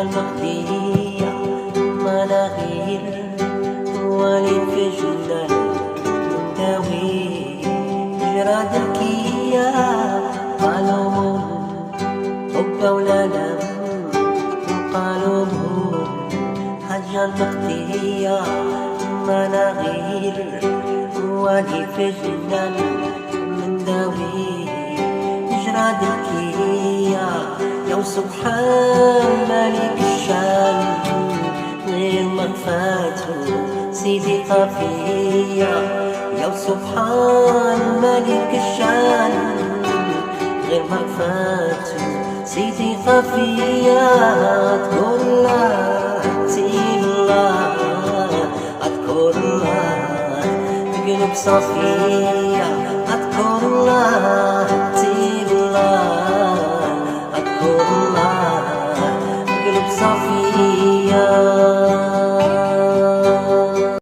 المخفية مناخير وللفجلة تاوي جرى ذكية قالوا حب ولنا قالوا حاجة المخفية مناخير وللفجلة من داوي جرى ذكية يا سبحان ملك الشان غير مخفاته سيدي خفية يا سبحان ملك الشان غير مخفاته سيدي خفية أذكر الله أتي الله أذكر الله بقلب صفي